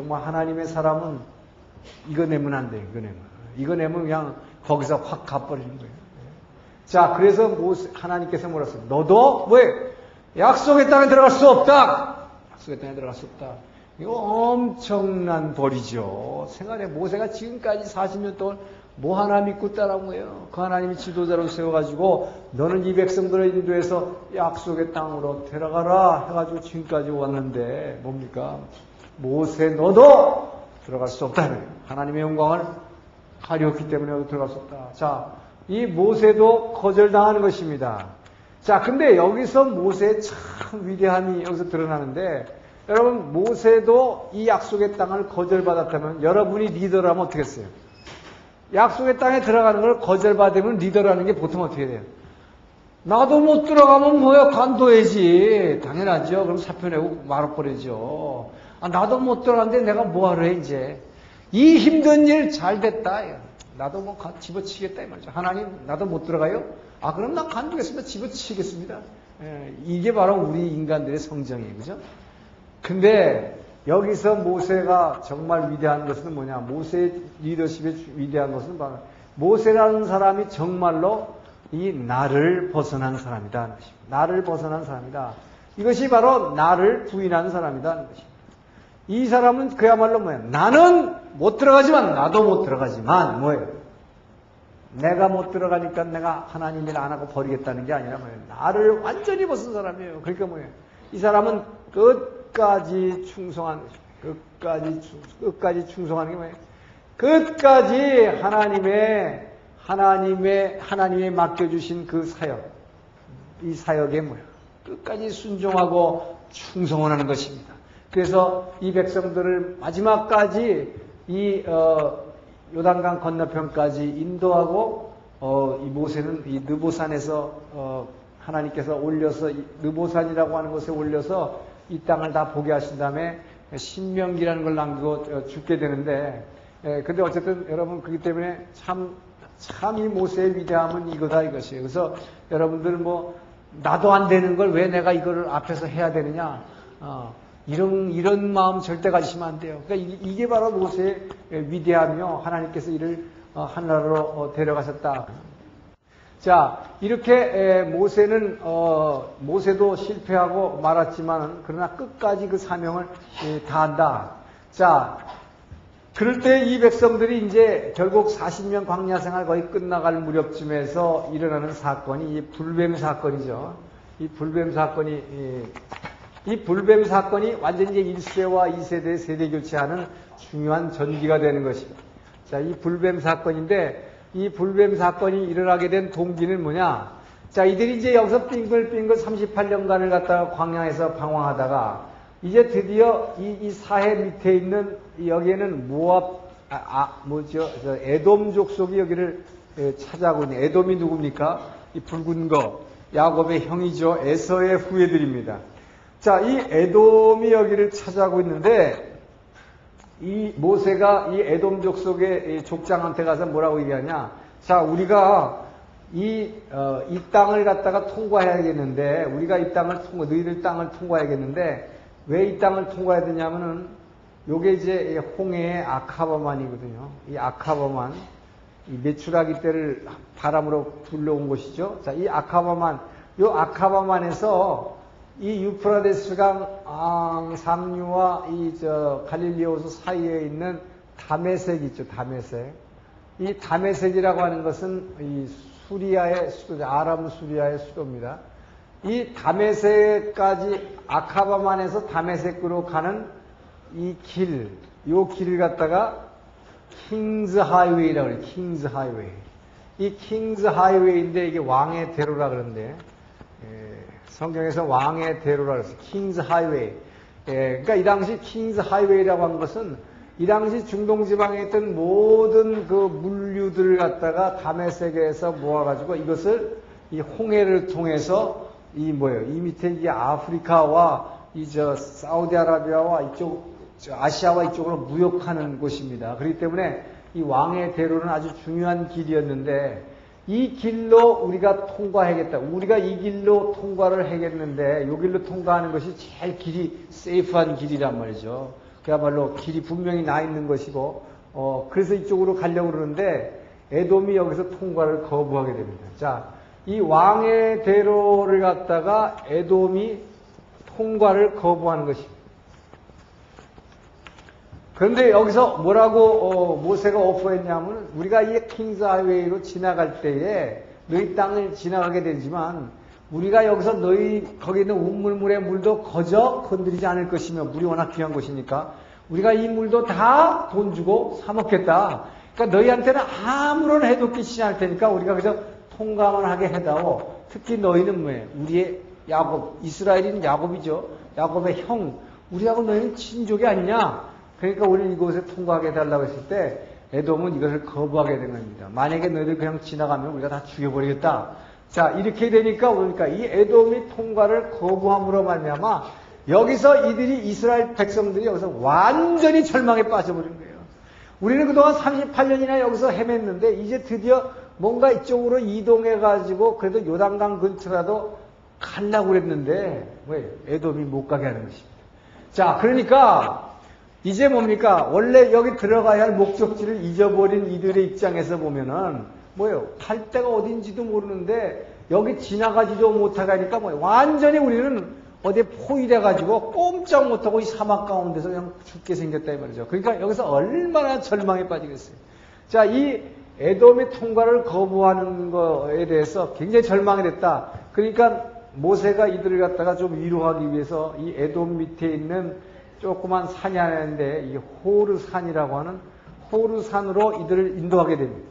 정말 하나님의 사람은 이거 내면 안 돼. 이거 내면 그냥 거기서 확 가버리는 거예요. 자, 그래서 하나님께서 뭐라 했어요? 너도 왜? 약속의 땅에 들어갈 수 없다. 약속의 땅에 들어갈 수 없다. 이거 엄청난 벌이죠. 생활에 모세가 지금까지 40년 동안 뭐 하나 믿고 따라온 거예요. 그 하나님이 지도자로 세워가지고 너는 이 백성들을 인도해서 약속의 땅으로 들어가라 해가지고 지금까지 왔는데 뭡니까? 모세 너도 들어갈 수 없다는 거예요. 하나님의 영광을 가렸기 때문에 들어갈 수 없다. 자, 이 모세도 거절당하는 것입니다. 자, 근데 여기서 모세의 참 위대함이 여기서 드러나는데 여러분 모세도 이 약속의 땅을 거절받았다면 여러분이 리더라면 어떻게 했어요? 약속의 땅에 들어가는 걸 거절받으면 리더라는 게 보통 어떻게 돼요? 나도 못 들어가면 뭐야? 관둬야지. 당연하죠. 그럼 사표 내고 말아버리죠. 나도 못 들어갔는데 내가 뭐하러 해 이제. 이 힘든 일 잘 됐다. 나도 뭐 집어치겠다 이 말이죠. 하나님 나도 못 들어가요? 그럼 나 관두겠습니다. 집어치겠습니다. 이게 바로 우리 인간들의 성정이에요. 그죠? 근데 여기서 모세가 정말 위대한 것은 뭐냐? 모세의 리더십의 위대한 것은 바로 모세라는 사람이 정말로 이 나를 벗어난 사람이다. 나를 벗어난 사람이다. 이것이 바로 나를 부인하는 사람이다. 이 사람은 그야말로 뭐예요? 나는 못 들어가지만 나도 못 들어가지만 뭐예요? 내가 못 들어가니까 내가 하나님 일 안 하고 버리겠다는 게 아니라 뭐예요? 나를 완전히 벗은 사람이에요. 그러니까 뭐예요? 이 사람은 끝까지 충성한 끝까지 충성하는 게 뭐예요? 끝까지 하나님의 맡겨주신 그 사역, 이 사역에 뭐예요? 끝까지 순종하고 충성을 하는 것입니다. 그래서 이 백성들을 마지막까지 이 요단강 건너편까지 인도하고 이 모세는 이 느보산에서 하나님께서 올려서 느보산이라고 하는 곳에 올려서 이 땅을 다 보게 하신 다음에 신명기라는 걸 남기고 죽게 되는데 근데 어쨌든 여러분 그렇기 때문에 참 이 모세의 위대함은 이거다 이것이에요. 그래서 여러분들은 뭐 나도 안 되는 걸 왜 내가 이거를 앞에서 해야 되느냐 이런 마음 절대 가지시면 안 돼요. 그러니까 이게 바로 모세의 위대하며 하나님께서 이를 하나로 데려가셨다. 자, 이렇게 모세도 실패하고 말았지만 그러나 끝까지 그 사명을 다한다. 자, 그럴 때 이 백성들이 이제 결국 40년 광야 생활 거의 끝나갈 무렵쯤에서 일어나는 사건이 이 불뱀 사건이죠. 이 불뱀 사건이 완전히 이제 1세와 2세대 세대 교체하는 중요한 전기가 되는 것입니다. 자, 이 불뱀 사건인데 이 불뱀 사건이 일어나게 된 동기는 뭐냐? 자, 이들이 이제 여기서 빙글빙글 38년간을 갖다가 광야에서 방황하다가 이제 드디어 이 사해 밑에 있는 여기에는 에돔 족속이 여기를 차지하고 있는 에돔이 누굽니까? 이 붉은 거 야곱의 형이죠. 에서의 후예들입니다. 자, 이 에돔이 여기를 차지하고 있는데 이 모세가 이 에돔 족속의 족장한테 가서 뭐라고 얘기하냐? 자, 우리가 이 땅을 갖다가 통과해야겠는데 우리가 이 땅을 너희들 땅을 통과해야겠는데 왜 이 땅을 통과해야 되냐면은 요게 이제 홍해의 아카바만이거든요. 이 아카바만, 이 메추라기 떼를 바람으로 불러온 곳이죠. 자, 이 아카바만에서 이 유프라데스강 상류와 갈릴리 호수 사이에 있는 다메섹 있죠. 다메섹. 이 다메섹이라고 하는 것은 이 수리아의 수도, 아람 수리아의 수도입니다. 이 다메섹까지 아카바만에서 다메섹으로 가는 이 길을 갖다가 킹즈 하이웨이라고 해요. 킹즈 하이웨이. 이 킹즈 하이웨이인데 이게 왕의 대로라 그러는데 성경에서 왕의 대로라 그랬어요. 킹즈 하이웨이. 그러니까 이 당시 킹즈 하이웨이라고 한 것은 이 당시 중동 지방에 있던 모든 그 물류들을 갖다가 다메섹에서 모아가지고 이것을 이 홍해를 통해서 이 밑에 이게 아프리카와 사우디아라비아와 아시아와 이쪽으로 무역하는 곳입니다. 그렇기 때문에 이 왕의 대로는 아주 중요한 길이었는데 이 길로 우리가 통과하겠다. 우리가 이 길로 통과를 하겠는데 이 길로 통과하는 것이 제일 길이 세이프한 길이란 말이죠. 그야말로 길이 분명히 나 있는 것이고, 그래서 이쪽으로 가려고 그러는데, 에돔이 여기서 통과를 거부하게 됩니다. 자, 이 왕의 대로를 갖다가 에돔이 통과를 거부하는 것입니다. 그런데 여기서 뭐라고 모세가 오퍼했냐면, 우리가 이 킹스 하이웨이로 지나갈 때에 너희 땅을 지나가게 되지만 우리가 여기서 너희 거기 있는 우물물의 물도 거저 건드리지 않을 것이며, 물이 워낙 귀한 곳이니까 우리가 이 물도 다 돈 주고 사 먹겠다. 그러니까 너희한테는 아무런 해도 끼치지 않을 테니까 우리가 그저 통과만 하게 해다오. 특히 너희는 뭐예요? 우리의 야곱, 이스라엘인 야곱이죠. 야곱의 형. 우리하고 너희는 친족이 아니냐? 그러니까 우리는 이곳에 통과하게 해달라고 했을 때 에돔은 이것을 거부하게 된 겁니다. 만약에 너희들 그냥 지나가면 우리가 다 죽여버리겠다. 자, 이렇게 되니까 그러니까 이 에돔이 통과를 거부함으로 말미암아 여기서 이들이 이스라엘 백성들이 여기서 완전히 절망에 빠져버린 거예요. 우리는 그동안 38년이나 여기서 헤맸는데 이제 드디어 뭔가 이쪽으로 이동해가지고 그래도 요단강 근처라도 가려고 그랬는데 왜? 에돔이 못 가게 하는 것입니다. 자, 그러니까 이제 뭡니까? 원래 여기 들어가야 할 목적지를 잊어버린 이들의 입장에서 보면은 뭐예요? 갈 데가 어딘지도 모르는데 여기 지나가지도 못하게 하니까 뭐예요? 완전히 우리는 어디에 포위돼가지고 꼼짝 못하고 이 사막 가운데서 그냥 죽게 생겼다 이 말이죠. 그러니까 여기서 얼마나 절망에 빠지겠어요. 자, 이 에돔의 통과를 거부하는 거에 대해서 굉장히 절망이 됐다. 그러니까 모세가 이들을 갖다가 좀 위로하기 위해서 이 에돔 밑에 있는 조그만 산이 하나 있는데 이 호르산이라고 하는 호르산으로 이들을 인도하게 됩니다.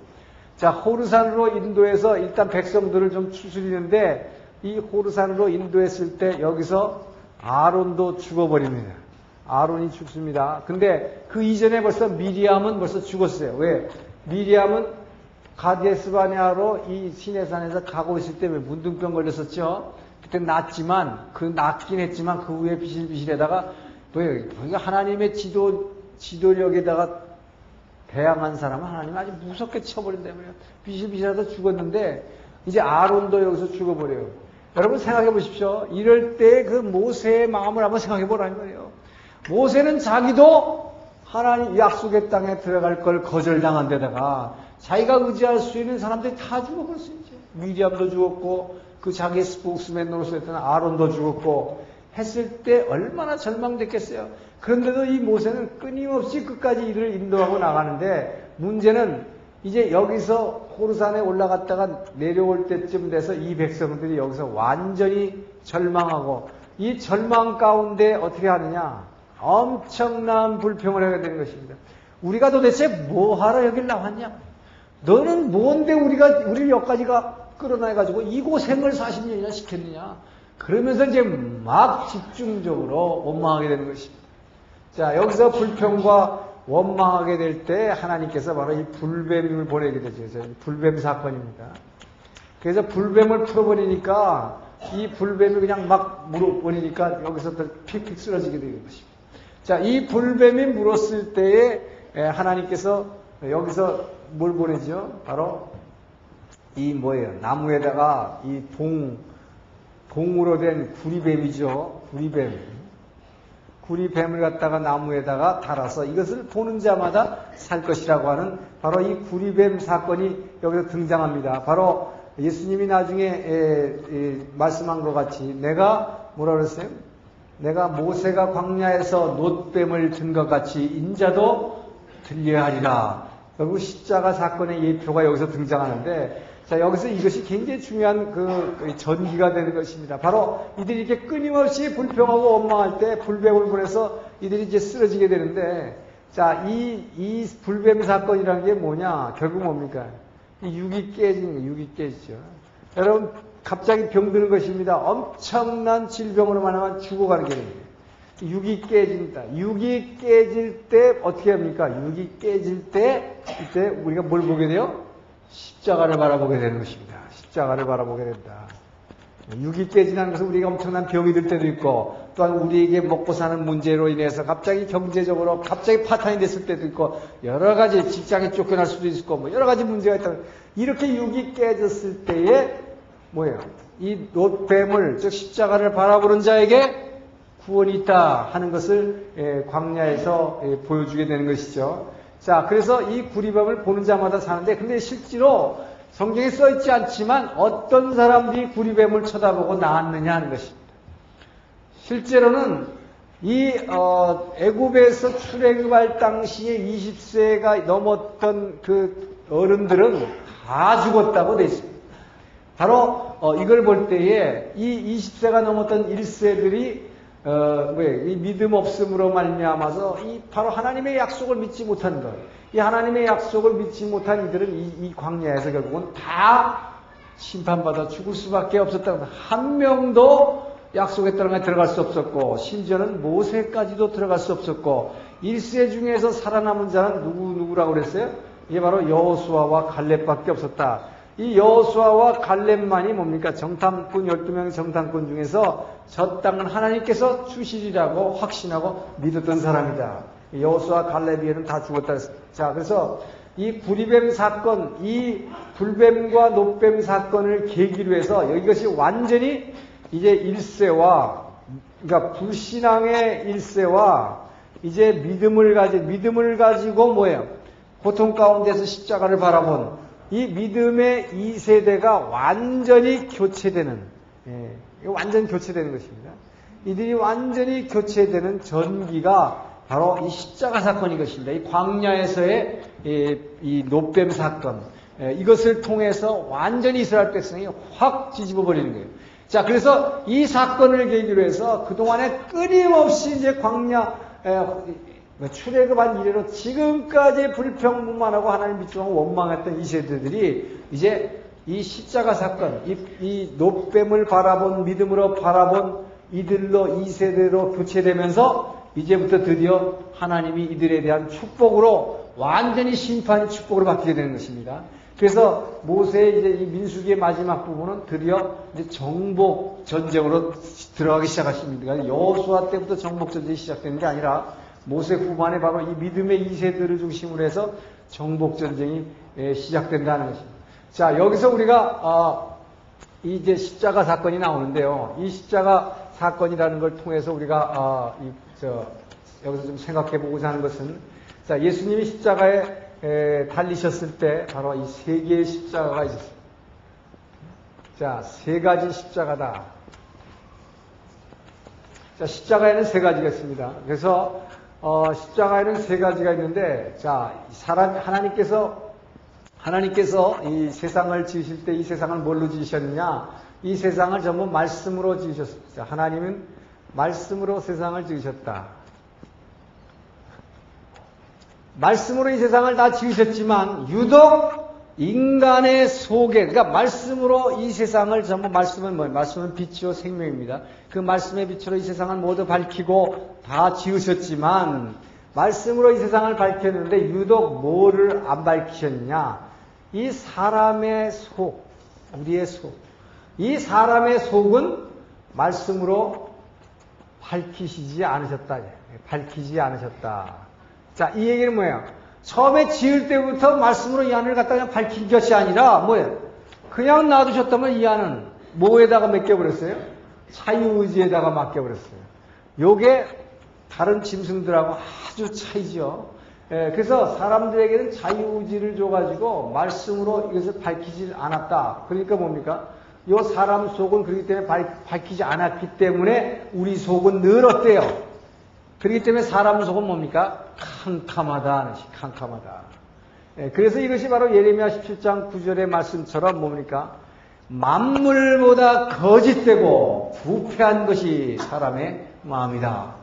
자, 호르산으로 인도해서 일단 백성들을 좀 추스리는데 이 호르산으로 인도했을 때 여기서 아론도 죽어버립니다. 아론이 죽습니다. 근데 그 이전에 벌써 미리암은 벌써 죽었어요. 왜? 미리암은 가데스바네아로 이 시내산에서 가고 있을 때 왜 문둥병 걸렸었죠? 그때 낫긴 했지만 그 후에 비실비실에다가 그러니까 하나님의 지도력에다가 대항한 사람은 하나님 아주 무섭게 쳐버린다며. 비실비실하다 죽었는데 이제 아론도 여기서 죽어버려요. 여러분 생각해 보십시오. 이럴 때 그 모세의 마음을 한번 생각해 보라는 거예요. 모세는 자기도 하나님 약속의 땅에 들어갈 걸 거절당한 데다가 자기가 의지할 수 있는 사람들이 다 죽어버렸어요. 미리암도 죽었고 그 자기의 스포크스맨 노릇했던 아론도 죽었고 했을 때 얼마나 절망됐겠어요. 그런데도 이 모세는 끊임없이 끝까지 이들을 인도하고 나가는데 문제는 이제 여기서 호르산에 올라갔다가 내려올 때쯤 돼서 이 백성들이 여기서 완전히 절망하고 이 절망 가운데 어떻게 하느냐? 엄청난 불평을 하게 되는 것입니다. 우리가 도대체 뭐하러 여길 나왔냐? 너는 뭔데 우리를 여기까지가 끌어내가지고 이 고생을 40년이나 시켰느냐? 그러면서 이제 막 집중적으로 원망하게 되는 것입니다. 자, 여기서 불평과 원망하게 될 때 하나님께서 바로 이 불뱀을 보내게 되죠. 불뱀 사건입니다. 그래서 불뱀을 풀어버리니까 이 불뱀이 그냥 막 물어버리니까 여기서부터 픽픽 쓰러지게 되는 것입니다. 자, 이 불뱀이 물었을 때에 하나님께서 여기서 뭘 보내죠? 바로 이 뭐예요? 나무에다가 이 동으로 된 구리뱀이죠. 구리뱀을 갖다가 나무에다가 달아서 이것을 보는 자마다 살 것이라고 하는 바로 이 구리뱀 사건이 여기서 등장합니다. 바로 예수님이 나중에 말씀한 것 같이 내가 뭐라 그랬어요? 내가 모세가 광야에서 놋뱀을 든 것 같이 인자도 들려야 하리라. 결국 십자가 사건의 예표가 여기서 등장하는데 자, 여기서 이것이 굉장히 중요한 그 전기가 되는 것입니다. 바로 이들이 이렇게 끊임없이 불평하고 원망할 때 불뱀을 보내서 이들이 이제 쓰러지게 되는데 자, 이 불뱀 사건이라는 게 뭐냐? 결국 뭡니까? 육이 깨지죠. 여러분, 갑자기 병드는 것입니다. 엄청난 질병으로 말하면 죽어가는 게 됩니다. 육이 깨진다. 육이 깨질 때 어떻게 합니까? 육이 깨질 때 이때 우리가 뭘 보게 돼요? 십자가를 바라보게 되는 것입니다. 십자가를 바라보게 된다. 육이 깨진다는 것은 우리가 엄청난 병이 들 때도 있고 또한 우리에게 먹고 사는 문제로 인해서 갑자기 경제적으로 갑자기 파탄이 됐을 때도 있고 여러 가지 직장에 쫓겨날 수도 있고 뭐 여러 가지 문제가 있다. 이렇게 육이 깨졌을 때에 뭐예요? 이 놋뱀을 즉 십자가를 바라보는 자에게 구원이 있다 하는 것을 광야에서 보여주게 되는 것이죠. 자, 그래서 이 구리뱀을 보는 자마다 사는데, 근데 실제로 성경에 써 있지 않지만 어떤 사람들이 구리뱀을 쳐다보고 나았느냐 하는 것입니다. 실제로는 이 애굽에서 출애굽할 당시에 20세가 넘었던 그 어른들은 다 죽었다고 되어 있습니다. 바로 이걸 볼 때에 이 20세가 넘었던 1세들이 이 믿음 없음으로 말미암아서 이 바로 하나님의 약속을 믿지 못한 것, 이 하나님의 약속을 믿지 못한 이들은 이 광야에서 결국은 다 심판받아 죽을 수밖에 없었다고. 한 명도 약속의 땅에 들어갈 수 없었고, 심지어는 모세까지도 들어갈 수 없었고, 1세 중에서 살아남은 자는 누구라고 그랬어요? 이게 바로 여호수아와 갈렙밖에 없었다. 이 여호수아와 갈렙만이 뭡니까? 정탐꾼 12명의 정탐꾼 중에서 저 땅은 하나님께서 주시리라고 확신하고 믿었던 사람이다. 여호수아 갈렙에는 다 죽었다. 자, 그래서 이 구리뱀 사건, 이 불뱀과 노뱀 사건을 계기로 해서 이것이 완전히 이제 1세와, 그러니까 불신앙의 1세와 이제 믿음을 가지고 뭐예요? 고통 가운데서 십자가를 바라본 이 믿음의 2세대가 완전히 교체되는, 완전히 교체되는 것입니다. 이들이 완전히 교체되는 전기가 바로 이 십자가 사건인 것입니다. 이 광야에서의 이 노뱀 사건, 이것을 통해서 완전히 이스라엘 백성이 확 뒤집어 버리는 거예요. 자, 그래서 이 사건을 계기로 해서 그동안에 끊임없이 이제 광야, 출애굽한 이래로 지금까지 불평불만하고 하나님 믿지 않고 원망했던 이 세대들이 이제 이 십자가 사건, 이 노뱀을 바라본, 믿음으로 바라본 이들로 2세대로 교체되면서 이제부터 드디어 하나님이 이들에 대한 축복으로 완전히 심판의 축복으로 바뀌게 되는 것입니다. 그래서 모세의 이제 이 민수기의 마지막 부분은 드디어 이제 정복 전쟁으로 들어가기 시작하십니다. 여호수아 때부터 정복 전쟁이 시작되는 게 아니라 모세 후반에 바로 이 믿음의 2세들을 중심으로 해서 정복 전쟁이 시작된다는 것입니다. 자, 여기서 우리가 이제 십자가 사건이 나오는데요. 이 십자가 사건이라는 걸 통해서 우리가 여기서 좀 생각해 보고자 하는 것은, 자, 예수님이 십자가에 달리셨을 때 바로 이 세 개의 십자가가 있었습니다. 자, 세 가지 십자가다. 자, 십자가에는 세 가지가 있습니다. 그래서 십자가에는 세 가지가 있는데, 자, 하나님께서 이 세상을 지으실 때 이 세상을 뭘로 지으셨느냐? 이 세상을 전부 말씀으로 지으셨습니다. 하나님은 말씀으로 세상을 지으셨다. 말씀으로 이 세상을 다 지으셨지만 유독 인간의 속에, 그러니까 말씀으로 이 세상을 전부, 말씀은 뭐예요? 말씀은 빛이요 생명입니다. 그 말씀의 빛으로 이 세상을 모두 밝히고 다 지으셨지만 말씀으로 이 세상을 밝혔는데 유독 뭐를 안 밝히셨냐? 이 사람의 속, 우리의 속. 이 사람의 속은 말씀으로 밝히시지 않으셨다. 밝히지 않으셨다. 자, 이 얘기는 뭐예요? 처음에 지을 때부터 말씀으로 이 안을 갖다 그냥 밝힌 것이 아니라 뭐예요? 그냥 놔두셨다면 이 안은 뭐에다가 맡겨버렸어요? 자유의지에다가 맡겨버렸어요. 요게 다른 짐승들하고 아주 차이죠. 그래서 사람들에게는 자유의지를 줘가지고 말씀으로 이것을 밝히지 않았다. 그러니까 뭡니까? 요 사람 속은 그렇기 때문에 밝히지 않았기 때문에 우리 속은 늘 어때요? 그렇기 때문에 사람 속은 뭡니까? 캄캄하다. 캄캄하다. 그래서 이것이 바로 예레미야 17장 9절의 말씀처럼 뭡니까? 만물보다 거짓되고 부패한 것이 사람의 마음이다.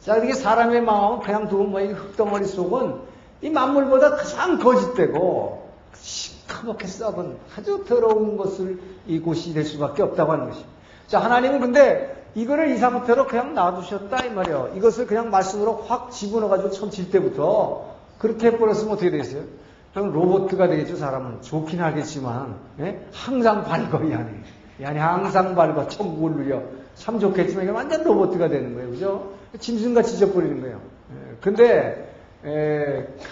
자, 이게 사람의 마음은 그냥 두고 이 흙덩어리 속은 이 만물보다 가장 거짓되고 시커멓게 썩은 아주 더러운 것을 이곳이 될 수밖에 없다고 하는 것입니다. 자, 하나님은 근데 이거를 이 상태로 그냥 놔두셨다 이 말이에요. 이것을 그냥 말씀으로 확 집어넣어가지고 처음 질 때부터 그렇게 해버렸으면 어떻게 되겠어요? 그럼 로봇가 되겠죠. 사람은 좋긴 하겠지만 항상 밝어 이 안에 항상 밝아 천국을 누려 참 좋겠지만 이게 완전 로봇가 되는 거예요. 그죠? 짐승같이 져버리는 거예요. 근데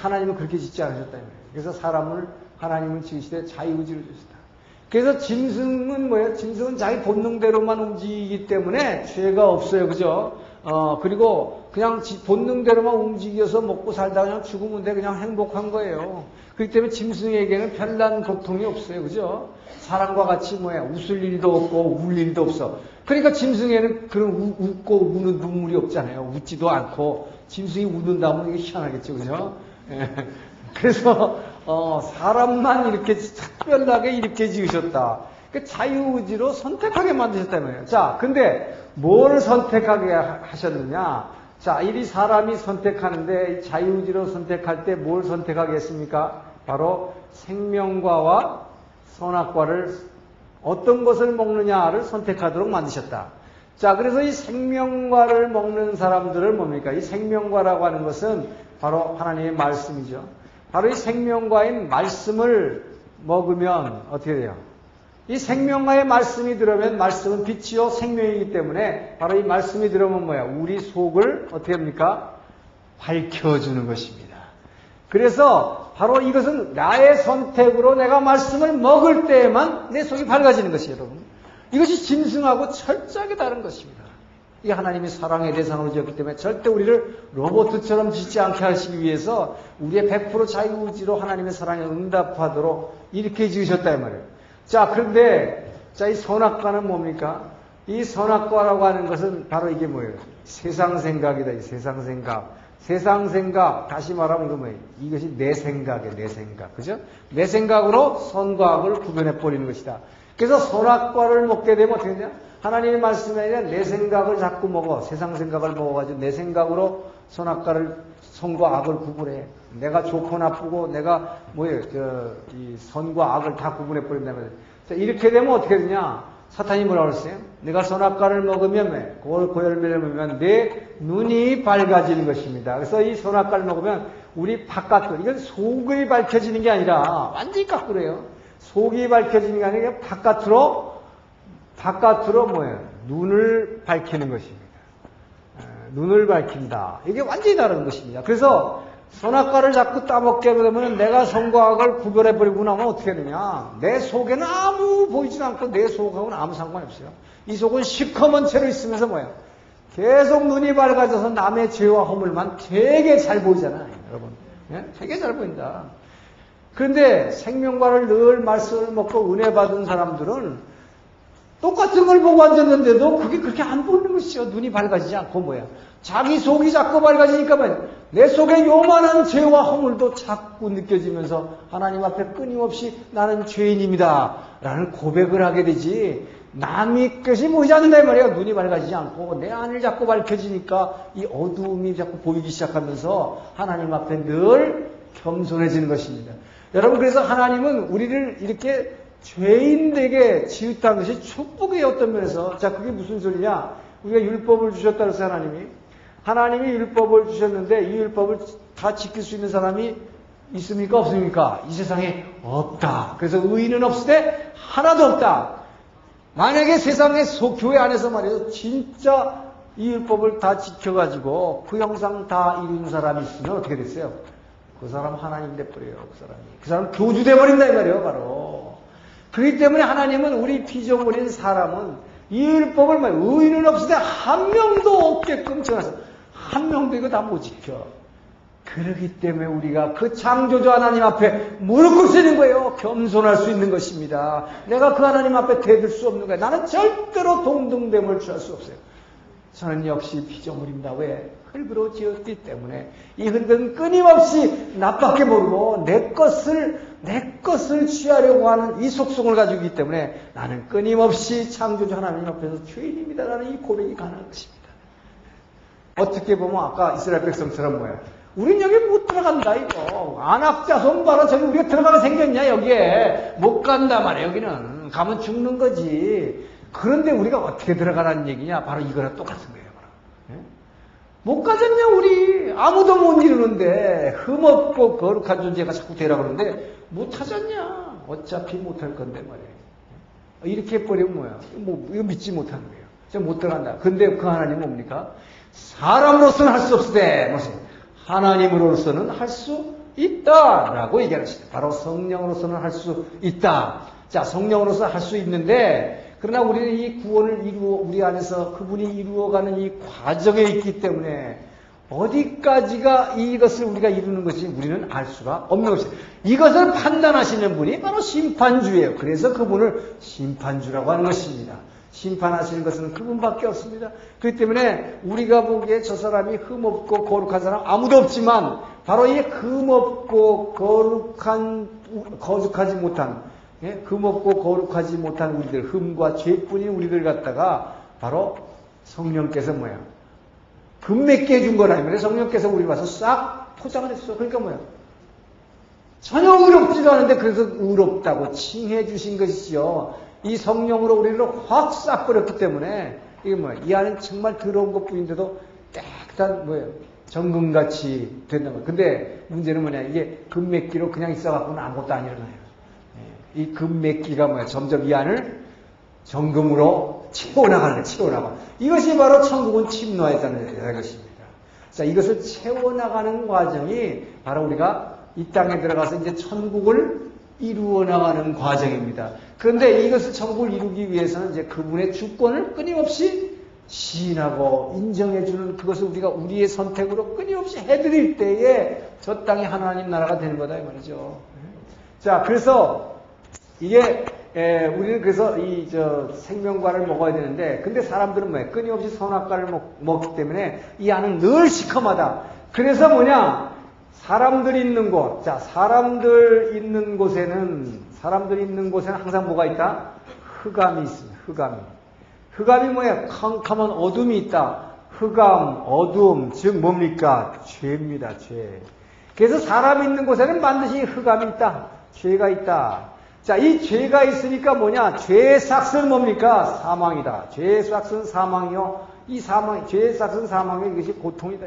하나님은 그렇게 짓지 않으셨다 이 말이에요. 그래서 사람을 하나님은 지으시되 자유의지를 주셨다. 그래서 짐승은 뭐예요? 짐승은 자기 본능대로만 움직이기 때문에 죄가 없어요. 그죠? 그리고 그냥 본능대로만 움직여서 먹고 살다가 그냥 죽으면 돼. 그냥 행복한 거예요. 그렇기 때문에 짐승에게는 별난 고통이 없어요. 그죠? 사람과 같이 웃을 일도 없고 울 일도 없어. 그러니까 짐승에는 그런 웃고 우는 눈물이 없잖아요. 웃지도 않고 짐승이 웃는다면 이게 희한하겠죠. 그죠? 예. 그래서 사람만 이렇게 특별하게 이렇게 지으셨다. 그 자유의지로 선택하게 만드셨다는 자, 근데 뭘 선택하게 하셨느냐? 자, 이 사람이 선택하는데 자유의지로 선택할 때 뭘 선택하게 했습니까? 바로 생명과와 선악과를 어떤 것을 먹느냐를 선택하도록 만드셨다. 자, 그래서 이 생명과를 먹는 사람들을 뭡니까? 이 생명과라고 하는 것은 바로 하나님의 말씀이죠. 바로 이 생명과인 말씀을 먹으면 어떻게 돼요? 이 생명과의 말씀이 들어오면 말씀은 빛이요 생명이기 때문에 바로 이 말씀이 들어오면 뭐야? 우리 속을 어떻게 합니까? 밝혀주는 것입니다. 그래서 바로 이것은 나의 선택으로 내가 말씀을 먹을 때에만 내 속이 밝아지는 것이에요, 여러분. 이것이 짐승하고 철저하게 다른 것입니다. 이 하나님이 사랑의 대상으로 지었기 때문에 절대 우리를 로봇처럼 짓지 않게 하시기 위해서 우리의 100% 자유의지로 하나님의 사랑에 응답하도록 이렇게 지으셨다 이 말이에요. 자, 그런데 이 선악과는 뭡니까? 이 선악과라고 하는 것은 바로 이게 뭐예요? 세상 생각이다. 이 세상 생각. 세상 생각, 다시 말하면 이거 뭐예요? 이것이 내 생각이에요. 내 생각. 그죠? 내 생각으로 선과 악을 구별해버리는 것이다. 그래서 선악과를 먹게 되면 어떻게 되냐? 하나님의 말씀에 아니라 내 생각을 자꾸 먹어. 세상 생각을 먹어가지고 내 생각으로 선악과를, 선과 악을 구분해. 내가 좋고 나쁘고 내가 이 선과 악을 다 구분해버린다면. 자, 이렇게 되면 어떻게 되냐? 사탄이 뭐라고 그랬어요? 내가 선악과를 먹으면, 그 열매를 먹으면 내 눈이 밝아지는 것입니다. 그래서 이 선악과를 먹으면 우리 바깥으로, 이건 속이 밝혀지는 게 아니라 완전히 거꾸로예요. 속이 밝혀지는 게 아니라 바깥으로 눈을 밝히는 것입니다. 눈을 밝힌다. 이게 완전히 다른 것입니다. 그래서 선악과를 자꾸 따먹게 되면 내가 선과 악을 구별해버리고 나면 어떻게 되냐. 내 속에는 아무 보이지도 않고 내 속하고는 아무 상관이 없어요. 이 속은 시커먼 채로 있으면서 계속 눈이 밝아져서 남의 죄와 허물만 되게 잘 보이잖아요. 여러분. 예? 되게 잘 보인다. 그런데 생명과를 늘 말씀을 먹고 은혜 받은 사람들은 똑같은 걸 보고 앉았는데도 그게 그렇게 안 보이는 것이죠. 눈이 밝아지지 않고 자기 속이 자꾸 밝아지니까 내 속에 요만한 죄와 허물도 자꾸 느껴지면서 하나님 앞에 끊임없이 나는 죄인입니다 라는 고백을 하게 되지, 남의 것이 보이지 않는다 이 말이에요. 눈이 밝아지지 않고 내 안을 자꾸 밝혀지니까 이 어두움이 자꾸 보이기 시작하면서 하나님 앞에 늘 겸손해지는 것입니다. 여러분, 그래서 하나님은 우리를 이렇게 죄인되게 지읒한 것이 축복이에요. 어떤 면에서. 자, 그게 무슨 소리냐? 우리가 율법을 주셨다 그래서 하나님이 율법을 주셨는데 이 율법을 다 지킬 수 있는 사람이 있습니까? 없습니까? 이 세상에 없다. 그래서 의인은 없으되 하나도 없다. 만약에 세상에 교회 안에서 말이에요, 진짜 이 율법을 다 지켜가지고 그 형상 다 이룬 사람이 있으면 어떻게 됐어요? 그 사람 하나님 돼버려요. 그 사람 교주 돼버린다 이 말이에요. 바로. 그렇기 때문에 하나님은 우리 피조물인 사람은 이 율법을 의인은 없으되 한 명도 없게끔 정하셨어요. 한 명도 이거 다 못 지켜. 그렇기 때문에 우리가 그 창조주 하나님 앞에 무릎 꿇는 거예요. 겸손할 수 있는 것입니다. 내가 그 하나님 앞에 대들 수 없는 거예요. 나는 절대로 동등됨을 취할 수 없어요. 저는 역시 피조물입니다. 왜? 흙으로 지었기 때문에 이 흙은 끊임없이 나밖에 모르고 내 것을 취하려고 하는 이 속성을 가지고 있기 때문에 나는 끊임없이 창조주 하나님 앞에서 죄인입니다라는 이 고백이 가능한 것입니다. 어떻게 보면 아까 이스라엘 백성처럼 우린 여기 못 들어간다 이거. 안악자손 봐라. 저기 우리가 들어가게 생겼냐 여기에. 못 간다 말이야. 여기는 가면 죽는 거지. 그런데 우리가 어떻게 들어가라는 얘기냐. 바로 이거랑 똑같은 거예요. 바로. 못 가졌냐 우리. 아무도 못 이루는데 흠없고 거룩한 존재가 자꾸 되라 그러는데 못 하잖냐. 어차피 못할 건데 말이야. 이렇게 해버리면 이거 믿지 못하는 거예요. 제가 못 들어간다. 근데 그 하나님은 뭡니까? 사람으로서는 할 수 없으되 하나님으로서는 할 수 있다라고 얘기하는 것입니다. 바로 성령으로서는 할 수 있다. 자, 성령으로서 할 수 있는데 그러나 우리는 이 구원을 우리 안에서 그분이 이루어가는 이 과정에 있기 때문에 어디까지가 이것을 우리가 이루는 것인지 우리는 알 수가 없는 것입니다. 이것을 판단하시는 분이 바로 심판주예요. 그래서 그분을 심판주라고 하는 것입니다. 심판하시는 것은 그분밖에 없습니다. 그렇기 때문에 우리가 보기에 저 사람이 흠없고 거룩한 사람 아무도 없지만 바로 이 흠없고 거룩하지 못한 흠없고 거룩하지 못한 우리들, 흠과 죄뿐인 우리들 갖다가 바로 성령께서 뭐야? 금 맺게 해준 거라면 성령께서 우리 와서 싹 포장을 했어. 그러니까 뭐야? 전혀 의롭지도 않은데 그래서 의롭다고 칭해 주신 것이죠. 이 성령으로 우리를 확 싹 버렸기 때문에 이게 뭐야? 이 안은 정말 더러운 것뿐인데도 깨끗한 뭐예요? 정금같이 된단 말이에요. 근데 문제는 뭐냐? 이게 금맥기로 그냥 있어갖고는 아무것도 안 일어나요. 이 금맥기가 뭐야? 점점 이 안을 정금으로 채워나가는, 채워나가. 이것이 바로 천국은 침노했다는 것입니다. 자, 이것을 채워나가는 과정이 바로 우리가 이 땅에 들어가서 이제 천국을 이루어 나가는 과정입니다. 그런데 이것을 천국을 이루기 위해서는 이제 그분의 주권을 끊임없이 시인하고 인정해주는 그것을 우리가 우리의 선택으로 끊임없이 해드릴 때에 저 땅이 하나님 나라가 되는 거다, 이 말이죠. 자, 그래서 이게 우리는 그래서 생명과를 먹어야 되는데, 근데 사람들은 뭐예요? 끊임없이 선악과를 먹기 때문에 이 안은 늘 시커마다. 그래서 뭐냐? 사람들이 있는 곳. 자, 사람들 있는 곳에는 항상 뭐가 있다? 흑암이 있습니다. 흑암이 뭐예요? 캄캄한 어둠이 있다. 흑암, 어둠, 즉 뭡니까? 죄입니다, 죄. 그래서 사람이 있는 곳에는 반드시 흑암이 있다. 죄가 있다. 자, 이 죄가 있으니까 뭐냐? 죄의 삭은 뭡니까? 사망이다. 죄의 삭은 사망이요. 죄의 삭은 사망이요. 이것이 고통이다.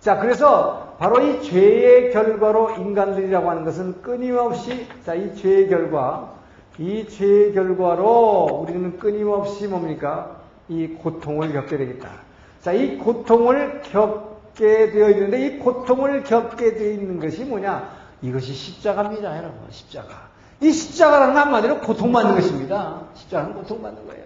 자, 그래서 바로 이 죄의 결과로 인간들이라고 하는 것은 끊임없이, 자, 이 죄의 결과로 우리는 끊임없이 뭡니까? 이 고통을 겪게 되겠다. 자, 이 고통을 겪게 되어 있는데, 이 고통을 겪게 되어 있는 것이 뭐냐? 이것이 십자가입니다, 여러분. 십자가. 이 십자가라는 한마디로 고통받는 것입니다. 십자가는 고통받는 거예요.